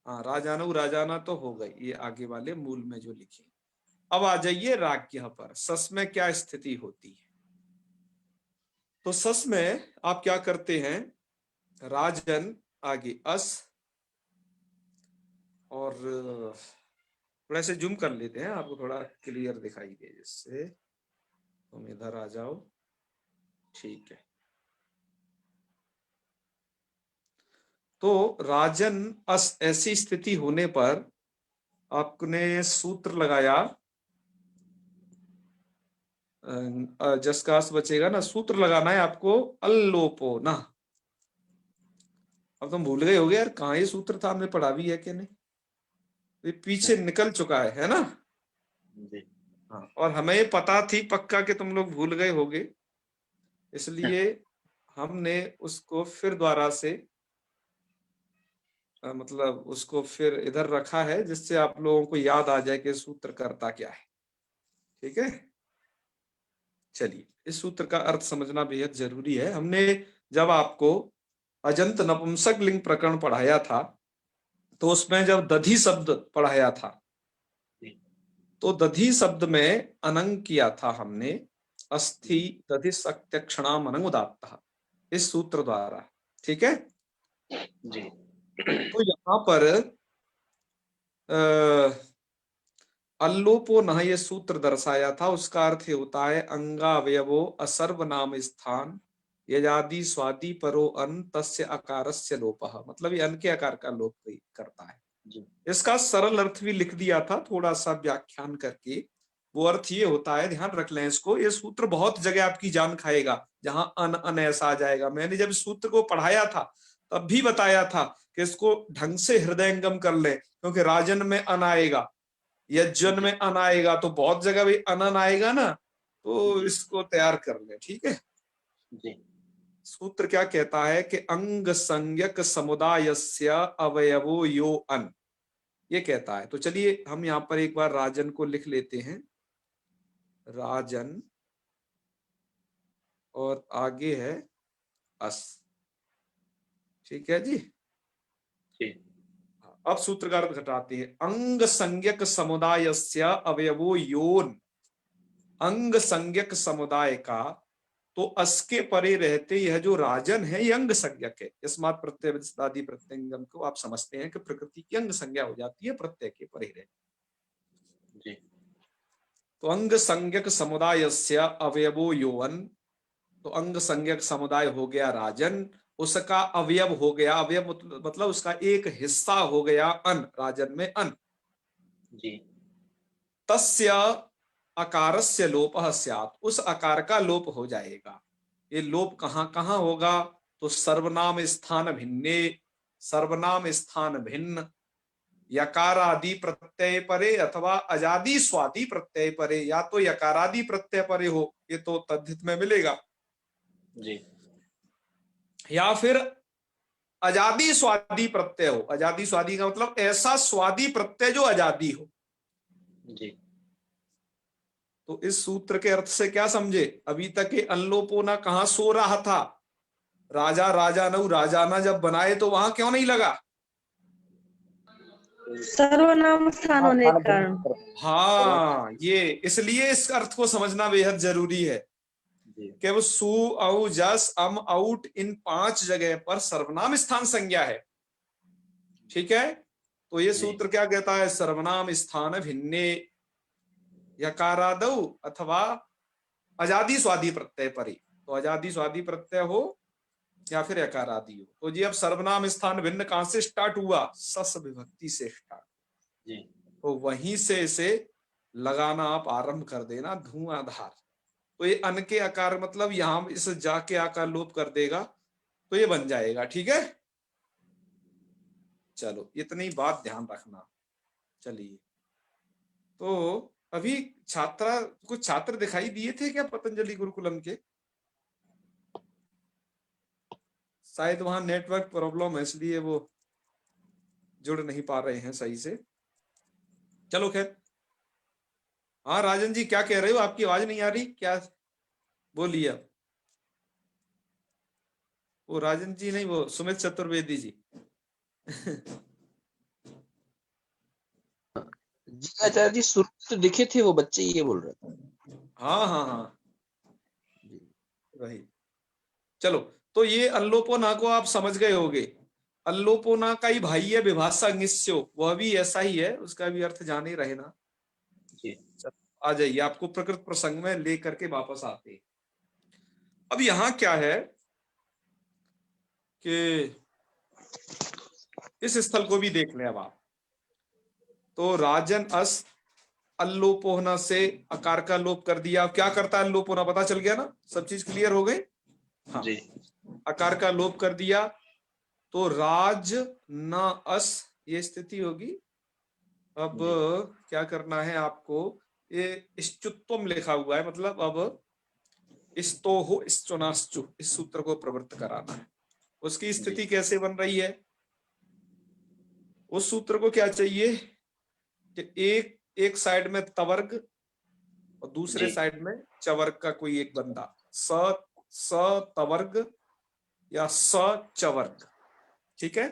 हाँ, राजानऊ राजाना तो हो गई, ये आगे वाले मूल में जो लिखे। अब आ जाइए राज्य पर, सस में क्या स्थिति होती है। तो सस में आप क्या करते हैं, राजन आगे अस, और थोड़ा से जूम कर लेते हैं, आपको थोड़ा क्लियर दिखाई दे, जिससे तुम इधर आ जाओ। ठीक है, तो राजन अस ऐसी स्थिति होने पर आपने सूत्र लगाया, जसकास बचेगा ना, सूत्र लगाना है आपको, अल्लोपो ना। अब तुम भूल गए होगे यार, कहाँ ये सूत्र था, हमने पढ़ा भी है कि नहीं, ये पीछे निकल चुका है ना। जी हाँ, और हमें पता थी पक्का कि तुम लोग भूल गए होगे, इसलिए हमने उसको फिर दोबारा से मतलब उसको फिर इधर रखा है, जिससे आप लोगों को याद आ जाए कि सूत्र करता क्या है। ठीक है, चलिए इस सूत्र का अर्थ समझना बेहद जरूरी है। हमने जब आपको अजंत नपुंसक लिंग प्रकरण पढ़ाया था, तो उसमें जब दधि शब्द पढ़ाया था, जी तो दधि शब्द में अनंग किया था हमने, अस्थि दधि सत्यक्षणाम अनंग उदात्तः, इस सूत्र द्वारा। ठीक है, जी तो यहां पर अल्लोपो नः ये सूत्र दर्शाया था, उसका अर्थ ये होता है अंगावयवो असर्वनाम स्थान यजादि स्वादि परो अन तस्य अकारस्य लोपः, मतलब ये अन के आकार का लोप करता है। जी इसका सरल अर्थ भी लिख दिया था थोड़ा सा व्याख्यान करके। वो अर्थ ये होता है, ध्यान रख लें इसको, ये सूत्र बहुत जगह आपकी जान खाएगा, जहां अन अन ऐसा आ जाएगा। मैंने जब इस सूत्र को पढ़ाया था तब भी बताया था कि इसको ढंग से हृदयंगम कर ले, क्योंकि राजन में अन आएगा, यज्जन जी में अन आएगा, तो बहुत जगह भी अनन आएगा ना, तो जी इसको तैयार कर ले। ठीक है, जी सूत्र क्या कहता है कि अंग संज्ञक समुदायस्य अवयवो यो अन, ये कहता है। तो चलिए हम यहां पर एक बार राजन को लिख लेते हैं, राजन, और आगे है अस। ठीक है जी, जी अब सूत्र का अर्थ घटाते हैं, अंग संज्ञक समुदायस्य अवयवो योन, अंग संज्ञक समुदाय का, तो अस के परे रहते यह जो राजन है, ये अंग संज्ञक है। यस्मात् प्रत्यय आदि प्रत्यंगम को आप समझते हैं कि प्रकृति की अंग संज्ञा हो जाती है प्रत्यय के परे रहते। जी तो अंग संज्ञक समुदायस्य अवयवो योवन, तो अंग संज्ञक समुदाय हो गया राजन, उसका अवयव हो गया, अवयव मतलब उसका एक हिस्सा हो गया अन, राजन में अन। जी तस्य अकारस्य लोपः स्यात्, उस आकार का लोप हो जाएगा। ये लोप कहां कहां होगा, तो सर्वनाम स्थान भिन्ने, सर्वनाम स्थान भिन्न, यकारादि प्रत्यय परे अथवा अजादि स्वादि प्रत्यय परे, या तो यकारादि प्रत्यय परे हो, ये तो तद्धित में मिलेगा, जी या फिर अजादि स्वादि प्रत्यय हो। अजादि स्वादि का मतलब ऐसा स्वादि प्रत्यय जो अजादि हो। जी तो इस सूत्र के अर्थ से क्या समझे, अभी तक ये अनलोपोना कहां सो रहा था, राजा राजानऊ राजाना जब बनाए तो वहां क्यों नहीं लगा। सर्वनाम स्थान होने के कारण। हाँ, ये इसलिए इस अर्थ को समझना बेहद जरूरी है जी कि वो सु औ जस अम आउट इन 5 जगह पर सर्वनाम स्थान संज्ञा है। ठीक है, तो ये जी सूत्र क्या कहता है, सर्वनाम स्थान भिन्ने यकारादौ अथवा अजादि स्वादि प्रत्यय परे, तो अजादि स्वादि प्रत्यय हो या फिर यकारादि हो। तो जी अब सर्वनाम स्थान भिन्न कहां से स्टार्ट हुआ, सस विभक्ति से स्टार्ट, जी तो वहीं से इसे लगाना आप आरंभ कर देना धुआंधार। तो ये अन के आकार मतलब यहां इस जा के आकार लोप कर देगा, तो ये बन जाएगा। ठीक है, चलो इतनी बात ध्यान रखना। चलिए, तो अभी कुछ छात्र दिखाई दिए थे क्या पतंजलि गुरुकुलम के? शायद वहां नेटवर्क प्रॉब्लम है, इसलिए वो जुड़ नहीं पा रहे हैं सही से। चलो खैर, हाँ राजन जी क्या कह रहे हो? आपकी आवाज नहीं आ रही क्या? बोलिए आप। वो राजन जी नहीं, वो सुमित चतुर्वेदी जी। जी आचार्य जी, शुरू तो दिखे थे वो बच्चे, ये बोल रहे थे। हाँ हाँ हाँ, वही। चलो, तो ये अल्लोपोना को आप समझ गए होगे। अल्लोपोना का ही भाई है विभाषा निस्यो, वह भी ऐसा ही है, उसका भी अर्थ जाने रहे ना। जी। आ जाइए, आपको प्रकृत प्रसंग में लेकर के वापस आते हैं। अब यहां क्या है कि इस स्थल को भी देख लें अब आप। तो राजन अस अल्लोपोना से अकार का लोप कर दिया। क्या करता है अल्लोपोना, पता चल गया ना? सब चीज क्लियर हो गई। हाँ, जी। अकार का लोप कर दिया तो राज न अस ये स्थिति होगी। अब क्या करना है आपको, ये इष्टुत्वम लिखा हुआ है, मतलब अब इस्तोहो इश्चुनाश्चु इस सूत्र को प्रवृत्त कराना है। उसकी स्थिति कैसे बन रही है? उस सूत्र को क्या चाहिए कि एक साइड में तवर्ग और दूसरे साइड में चवर्ग का कोई एक बंदा, स तवर्ग या स चवर्ग। ठीक है।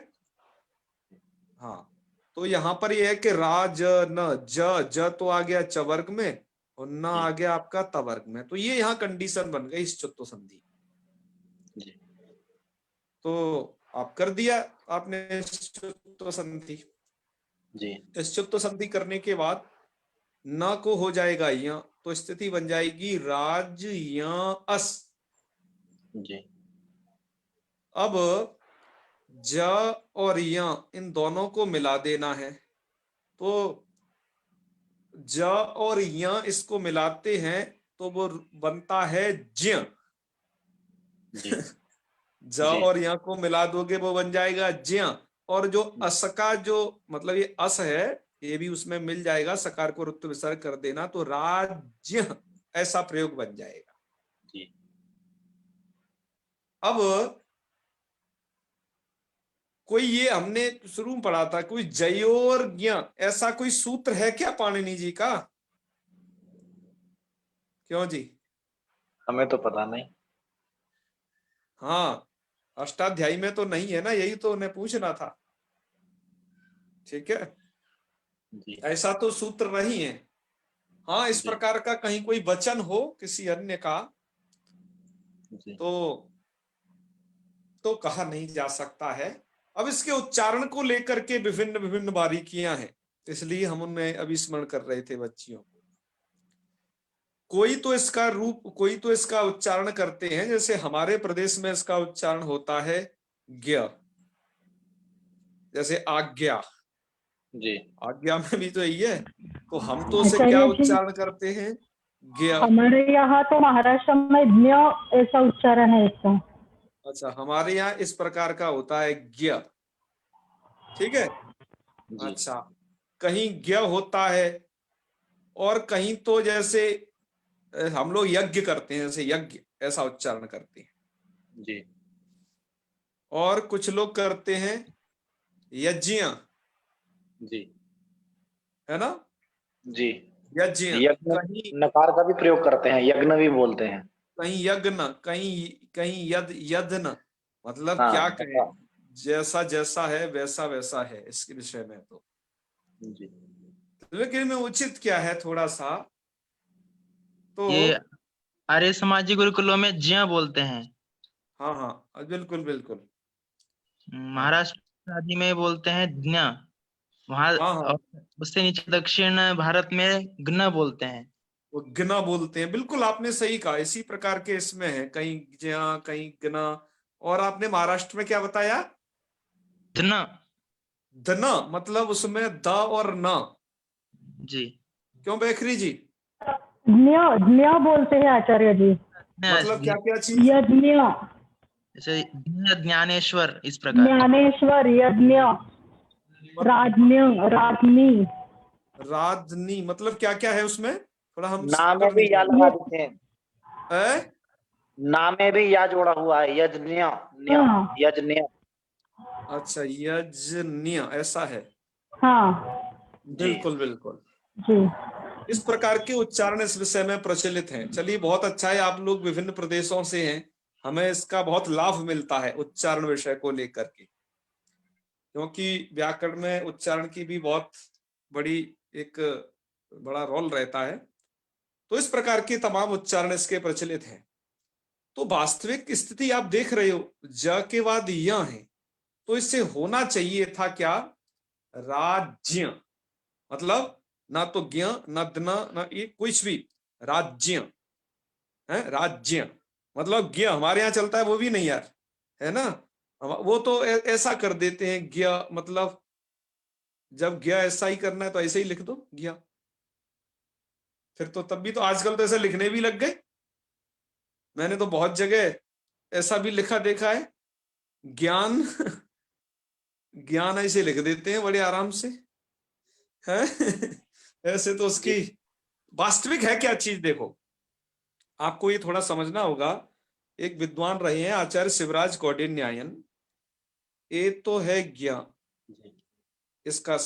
हाँ, तो यहां पर यह है कि राज न ज तो आ गया चवर्ग में और न आ गया आपका तवर्ग में, तो ये यहाँ कंडीशन बन गई इस चुत्तो संधि। तो आप कर दिया आपने इस चुत्तो संधि। इस चुत्तो संधि करने के बाद न को हो जाएगा या, तो स्थिति बन जाएगी राज या अस। जी। अब ज और या इन दोनों को मिला देना है। तो ज और या इसको मिलाते हैं तो वो बनता है ज्य। ज और या को मिला दोगे वो बन जाएगा ज्य। और जो अस का जो मतलब ये अस है, ये भी उसमें मिल जाएगा, सकार को रुत्व विसर्ग कर देना तो राज्य, ऐसा प्रयोग बन जाएगा। अब कोई ये हमने शुरू में पढ़ा था, कोई जयोर ज्ञ ऐसा कोई सूत्र है क्या पाणिनि जी का? क्यों जी? हमें तो पता नहीं। हाँ, अष्टाध्यायी में तो नहीं है ना, यही तो उन्हें पूछना था। ठीक है, ऐसा तो सूत्र नहीं है। हाँ, इस प्रकार का कहीं कोई वचन हो किसी अन्य का तो कहा नहीं जा सकता है। अब इसके उच्चारण को लेकर के विभिन्न विभिन्न बारीकियां हैं, इसलिए हम उनमें अभी स्मरण कर रहे थे बच्चियों। कोई तो इसका रूप, कोई तो इसका उच्चारण करते हैं, जैसे हमारे प्रदेश में इसका उच्चारण होता है ज्ञ, जैसे आज्ञा। जी। आज्ञा में भी तो यही है, तो हम तो उसे क्या उच्चारण करते हैं? ज्ञ। हमारे यहाँ तो महाराष्ट्र में ज्ञ ऐसा उच्चारण है इसका। अच्छा, हमारे यहाँ इस प्रकार का होता है ज्ञ। ठीक है। अच्छा, कहीं ज्ञ होता है और कहीं तो जैसे हम लोग यज्ञ करते हैं, जैसे यज्ञ ऐसा उच्चारण करते हैं जी। और कुछ लोग करते हैं यज्ञ, जी। है ना? जी। यज्ञ। यज्ञ कहीं नकार का भी प्रयोग करते हैं, यज्ञ भी बोलते हैं। कहीं यज्ञ, कहीं कहीं यद्न, मतलब हाँ, क्या कहें, जैसा जैसा है वैसा वैसा है इसके विषय में। तो जी। लेकिन में उचित क्या है थोड़ा सा, तो ये आर्य समाजी गुरुकुलों में ज्ञ बोलते हैं। हाँ हाँ बिल्कुल बिल्कुल। महाराष्ट्र आदि में बोलते हैं ज्ञ, वहां हाँ हाँ, उससे नीचे दक्षिण भारत में ज्ञ बोलते हैं। वो गना बोलते हैं, बिल्कुल आपने सही कहा। इसी प्रकार के इसमें है, कहीं ज्ञा कहीं गना। और आपने महाराष्ट्र में क्या बताया? ज्ञ। धन, मतलब उसमें द और न। जी। क्यों बेखरी जी? ज्ञ ज्ञ बोलते हैं आचार्य जी। मतलब क्या क्या चीज? यज्ञ, जैसे ज्ञानेश्वर, इस प्रकार। ज्ञानेश्वर, यज्ञ, राज्ञ, राज्ञी। राजनी मतलब क्या क्या है उसमें, थोड़ा हम नाम में समझ नहीं भी या पाए। लगा देते हैं, है? नाम में भी या जोड़ा हुआ है, यज्ञ, हाँ यज्ञ। अच्छा, यजन्य ऐसा है। हाँ जी बिल्कुल बिल्कुल। जी। इस प्रकार के उच्चारण इस विषय में प्रचलित हैं। चलिए, बहुत अच्छा है, आप लोग विभिन्न प्रदेशों से हैं, हमें इसका बहुत लाभ मिलता है उच्चारण विषय को लेकर के, क्योंकि व्याकरण में उच्चारण की भी बहुत बड़ी एक बड़ा रोल रहता है। तो इस प्रकार के तमाम उच्चारण इसके प्रचलित हैं। तो वास्तविक स्थिति आप देख रहे हो, ज के बाद य है, तो इससे होना चाहिए था क्या, राज्य। मतलब ना तो ज्ञ ना दना ना ये कुछ भी, राज्य है, राज्य मतलब ज्ञ हमारे यहाँ चलता है वो भी नहीं यार, है ना। वो तो ऐसा कर देते हैं ज्ञ, मतलब जब ज्ञ ऐसा ही करना है तो ऐसे ही लिख दो ज्ञ, फिर तो तब भी तो आजकल तो ऐसे लिखने भी लग गए। मैंने तो बहुत जगह ऐसा भी लिखा देखा है, ज्ञान ज्ञान ऐसे लिख देते हैं बड़े आराम से, है ऐसे तो उसकी वास्तविक है क्या चीज, देखो आपको ये थोड़ा समझना होगा। एक विद्वान रहे हैं आचार्य शिवराज कौंडिन्यायन, ये तो है ज्ञान इसका,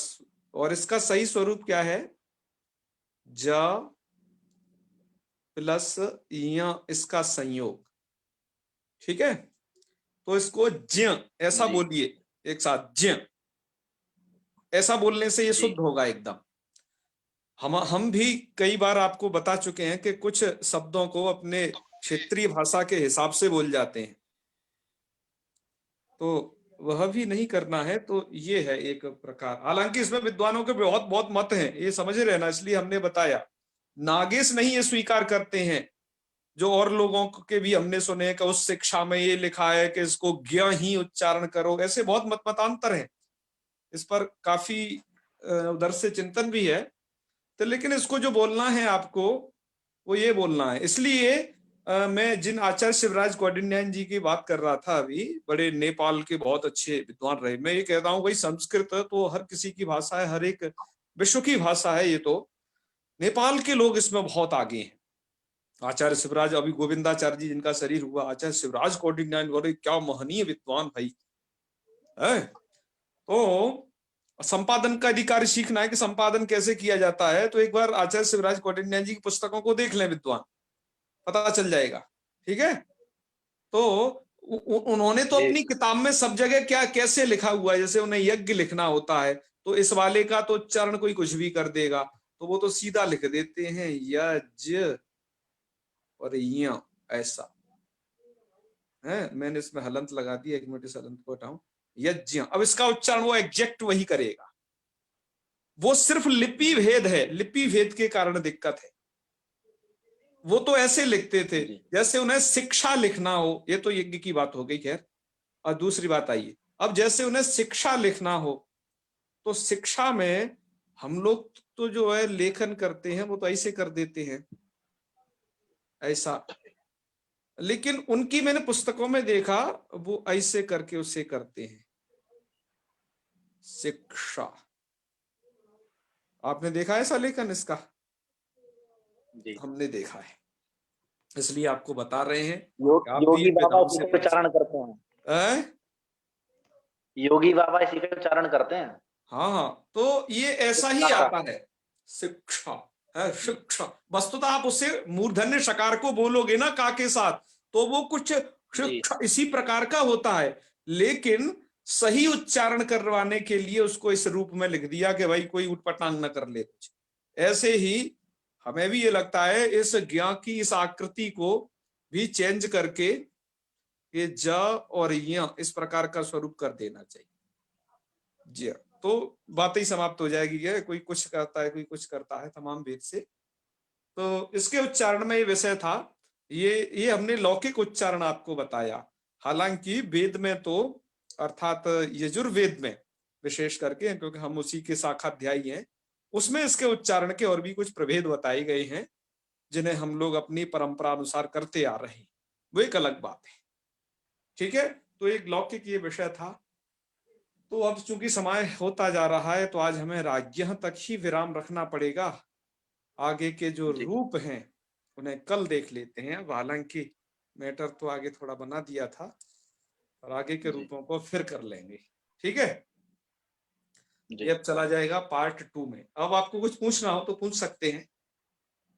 और इसका सही स्वरूप क्या है, ज प्लस य इसका संयोग, ठीक है। तो इसको ज्ञ ऐसा जी बोलिए एक साथ, ज्ञ ऐसा बोलने से ये जी शुद्ध होगा एकदम। हम भी कई बार आपको बता चुके हैं कि कुछ शब्दों को अपने क्षेत्रीय भाषा के हिसाब से बोल जाते हैं, तो वह भी नहीं करना है। तो ये है एक प्रकार, हालांकि इसमें विद्वानों के बहुत बहुत मत हैं, ये समझे रहना, इसलिए हमने बताया। नागेश नहीं ये स्वीकार करते हैं, जो और लोगों के भी हमने सुने कि उस शिक्षा में ये लिखा है कि इसको ज्ञ ही उच्चारण करो, ऐसे बहुत मतांतर हैं। इस पर काफी उधर से चिंतन भी है। तो लेकिन इसको जो बोलना है आपको, वो ये बोलना है। इसलिए मैं जिन आचार्य शिवराज कौंडिन्यायन जी की बात कर रहा था अभी, बड़े नेपाल के बहुत अच्छे विद्वान रहे, मैं ये कहता हूँ भाई संस्कृत तो हर किसी की भाषा है, हर एक विश्व की भाषा है, ये तो नेपाल के लोग इसमें बहुत आगे हैं। आचार्य शिवराज, अभी गोविंदाचार्य जी जिनका शरीर हुआ, आचार्य शिवराज कौंडिन्यायन, बोले क्या महनीय विद्वान भाई है। तो संपादन का अधिकार सीखना है कि संपादन कैसे किया जाता है, तो एक बार आचार्य शिवराज कौंडिन्यायन जी की पुस्तकों को देख लें विद्वान, पता चल जाएगा, ठीक है। तो उन्होंने तो जी अपनी किताब में सब जगह क्या कैसे लिखा हुआ है, जैसे उन्हें यज्ञ लिखना होता है, तो इस वाले का तो उच्चारण कोई कुछ भी कर देगा, तो वो तो सीधा लिख देते हैं यज और य ऐसा है। मैंने इसमें हलंत लगा दिया, एक मिनट इस हलंत को हटाऊं, यज्ञ। अब इसका उच्चारण वो एग्जैक्ट वही करेगा, वो सिर्फ लिपि भेद है, लिपि भेद के कारण दिक्कत है। वो तो ऐसे लिखते थे जैसे उन्हें शिक्षा लिखना हो, ये तो यज्ञ की बात हो गई खैर। और दूसरी बात आइए, अब जैसे उन्हें शिक्षा लिखना हो, तो शिक्षा में हम लोग तो जो है लेखन करते हैं वो तो ऐसे कर देते हैं ऐसा, लेकिन उनकी मैंने पुस्तकों में देखा वो ऐसे करके उसे करते हैं शिक्षा। आपने देखा है ऐसा लेखन इसका? जी। हमने देखा है, इसलिए आपको बता रहे हैं कि आप भी योगी इन बाबा विधाओं इसी से का उच्चारण करते हैं, हैं? योगी बाबा इसी का उच्चारण करते हैं। हाँ हाँ, तो ये ऐसा ही शिक्षा आता है, शिक्षा है, शिक्षा। वस्तुतः आप उससे मूर्धन्य शकार को बोलोगे ना का के साथ, तो वो कुछ जी शिक्षा इसी प्रकार का होता है, लेकिन सही उच्चारण करवाने के लिए उसको इस रूप में लिख दिया कि भाई कोई उटपटांग न कर ले कुछ। ऐसे ही हमें भी ये लगता है इस ज्ञा की इस आकृति को भी चेंज करके ये ज और य इस प्रकार का स्वरूप कर देना चाहिए। जी हाँ। तो बात ही समाप्त हो जाएगी कि कोई कुछ करता है कोई कुछ करता है, तमाम भेद से। तो इसके उच्चारण में ये विषय था, ये हमने लौकिक उच्चारण आपको बताया। हालांकि वेद में तो, अर्थात यजुर्वेद में विशेष करके, क्योंकि हम उसी के शाखाध्यायी हैं, उसमें इसके उच्चारण के और भी कुछ प्रभेद बताए गए हैं, जिन्हें हम लोग अपनी परंपरा अनुसार करते आ रहे हैं, वो एक अलग बात है। ठीक है, तो एक लौकिक ये विषय था। तो अब चूंकि समय होता जा रहा है तो आज हमें राज्य तक ही विराम रखना पड़ेगा। आगे के जो जी रूप हैं उन्हें कल देख लेते हैं। अब हालांकि मैटर तो आगे थोड़ा बना दिया था और आगे के जी रूपों को फिर कर लेंगे। ठीक है, जी। ये अब चला जाएगा पार्ट 2 में। अब आपको कुछ पूछना हो तो पूछ सकते हैं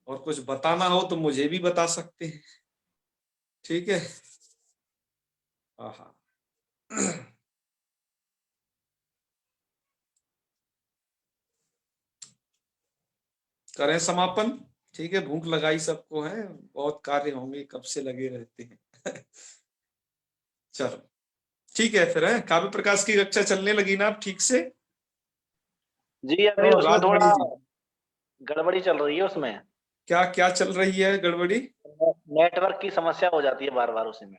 और कुछ बताना हो तो मुझे भी बता सकते हैं। ठीक है। हाँ। करें समापन। ठीक है, भूख लगाई सबको है, बहुत कार्य होंगे, कब से लगे रहते हैं। चलो ठीक है फिर है। काव्य प्रकाश की कक्षा चलने लगी ना अब ठीक से? जी अभी और उसमें राजमणि थोड़ा जी, गड़बड़ी चल रही है उसमें। क्या क्या चल रही है गड़बड़ी? नेटवर्क की समस्या हो जाती है बार बार उसी में।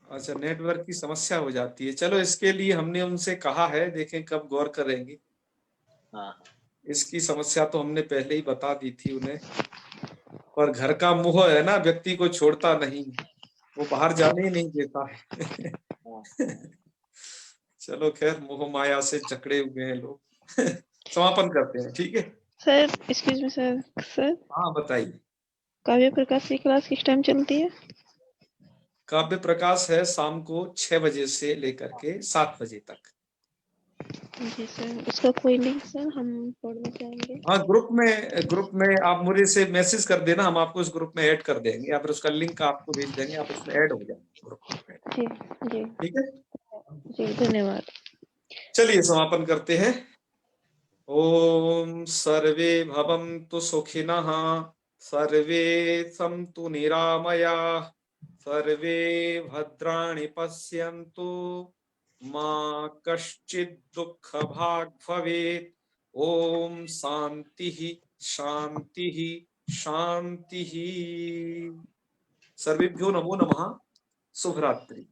अच्छा, नेटवर्क की समस्या हो जाती है। चलो इसके लिए हमने उनसे कहा है, देखें कब गौर करेंगे। हाँ इसकी समस्या तो हमने पहले ही बता दी थी उन्हें, पर घर का मोह है ना, व्यक्ति को छोड़ता नहीं, वो बाहर जाने ही नहीं देता है। हाँ। चलो खैर, मोह माया से जकड़े हुए हैं लोग। समापन करते हैं, ठीक है। Sir excuse me sir. Sir हाँ बताइए। काव्य प्रकाश की क्लास किस टाइम चलती है? काव्य प्रकाश है शाम को 6 बजे से लेकर के 7 बजे तक। जी सर, उसका कोई लिंक सर हम पढ़ना चाहेंगे। हाँ, ग्रुप में आप मुझे से मैसेज कर देना, हम आपको इस ग्रुप में ऐड कर देंगे, या फिर उसका लिंक आपको भेज देंगे, आप उसमें ऐड हो जाएंगे ग्रुप में। जी जी ठीक है, जी, धन्यवाद। चलिए समापन करते हैं। ओम सर्वे भवन्तु सुखिनः, सर्वे सन्तु निरामयाः, सर्वे भद्राणि पश्यन्तु, मा कश्चित् दुःखभाग् भवेत्। ओम शांतिः शांतिः शांतिः। सर्वेभ्यो नमो नमः। शुभ रात्रि।